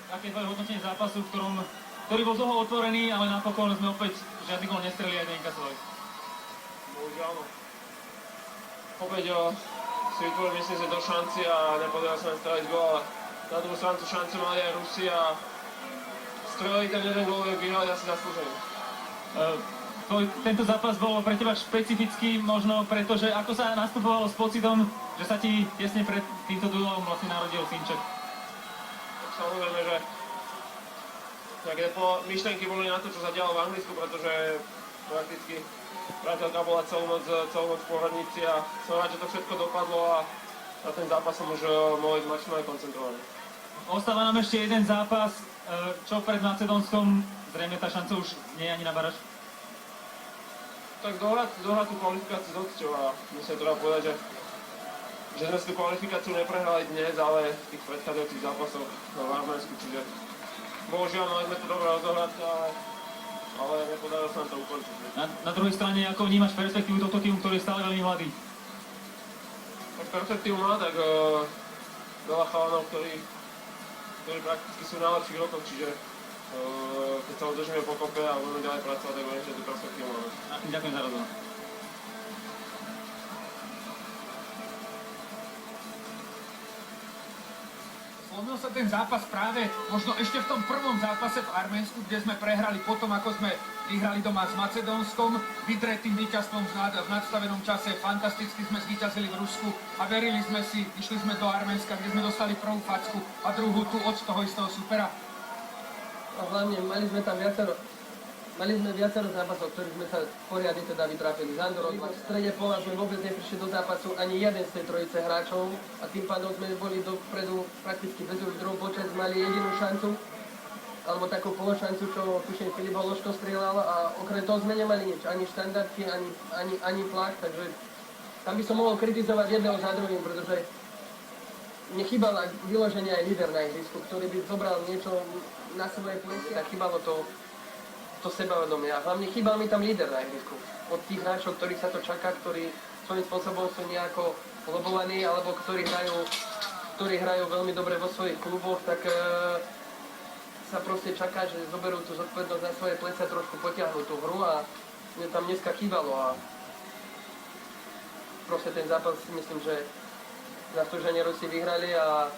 Aké tvoje hodnotenie zápasu, ktorý bol dlho otvorený, ale napokon sme opäť žiadny gól nestrelili aj neinkasovali? Bohužiaľ, no. Opäť si vytvoril, myslím, že do šanci a nepodarilo sa nám streliť gól, ale na druhú stranu šancu mali aj Rusi a strelili ten jeden gól, vyhrali asi zaslúžený. Tento zápas bol pre teba špecifický, možno pretože ako sa nastupovalo s pocitom, že sa ti tesne pred týmto duelom vlastne narodil synček? Tak samozrejme, že nejaké myšlenky boli na to, čo sa dialo v Anglicku, pretože prakticky priateľka bola celú noc v poradnici a som rád, že to všetko dopadlo a na ten zápas som už mohol ísť maximálne koncentrovaný. Ostáva nám ešte jeden zápas, čo pred Macedónskom, zrejme tá šanca už nie je ani na baráž? Tak dohrať tú kvalifikáciu s Odsťou a musím teda povedať, že sme si tú kvalifikáciu neprehrali dnes, ale v tých predchádzajúcich zápasoch v Arménsku, čiže bohužiaľ mali sme to dobre rozohrať, ale nepodarilo sa nám to ukončiť. Na druhej strane, ako vnímaš perspektívu tohto týmu, ktorý je stále veľmi mladý? Tak perspektívu má, tak veľa chalanov, ktorí prakticky sú v najlepších rokoch, čiže keď sa udržíme pokope a budeme ďalej pracovať, tak budeme tú perspektívu máme. Ďakujem za rozhovor. Zlomil sa ten zápas práve možno ešte v tom prvom zápase v Arménsku, kde sme prehrali potom, ako sme vyhrali doma s Macedónskom, vydretým víťazstvom v nadstavenom čase, fantasticky sme zvíťazili v Rusku a verili sme si, išli sme do Arménska, kde sme dostali prvú facku a druhú tu od toho istého supera. A hlavne mali sme viacero zápasov, ktorých sme sa poriadne teda vytrápili. Z Andorou v strede pola sme vôbec neprišli do zápasu ani jeden z tej trojice hráčov a tým pádom sme boli dopredu prakticky bez v druhom počas mali jedinú šancu alebo takú pološancu, čo tuším Filip Hološko strieľal a okrem toho sme nemali nič, ani štandardky, ani flak, takže tam by som mohol kritizovať jedného za druhým, pretože mne chýbal vyloženie aj líder na ihrisku, ktorý by zobral niečo na svoje plecia a chýbalo to sebavedomie. A hlavne chýbal mi tam líder na ihrisku. Od tých hráčov, ktorých sa to čaká, ktorí svojím spôsobom sú nejako lobovaní, alebo ktorí hrajú veľmi dobre vo svojich kluboch, tak sa proste čaká, že zoberú tú zodpovednosť na svoje plecia, trošku potiahnu tú hru a mne tam dneska chýbalo a proste ten zápas si myslím, že zaslúžene Rusi vyhrali a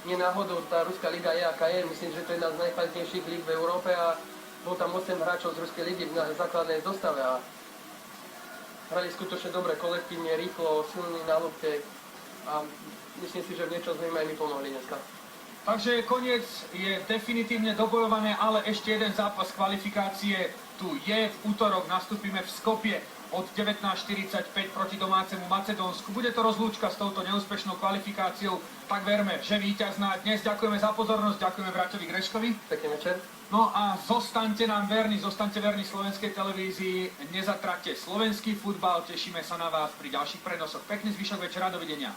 nie náhodou tá ruská liga je aká je, myslím, že to je jedna z najkvalitnejších líg v Európe a bol tam 8 hráčov z ruskej ligy v základnej zostave a hrali skutočne dobre, kolektívne, rýchlo, silní na lopte a myslím si, že v niečom sme im aj my pomohli dneska. Takže koniec je definitívne dobojované, ale ešte jeden zápas kvalifikácie tu je. V útorok nastúpime v Skopje od 19:45 proti domácemu Macedónsku. Bude to rozlúčka s touto neúspešnou kvalifikáciou, tak verme, že víťazná. Dnes ďakujeme za pozornosť, ďakujeme Braťovi Greškovi. Pekný večer. No a zostaňte nám verní, zostaňte verní slovenskej televízii, nezatraťte slovenský futbal, tešíme sa na vás pri ďalších prenosoch. Pekný zvyšok večera, dovidenia.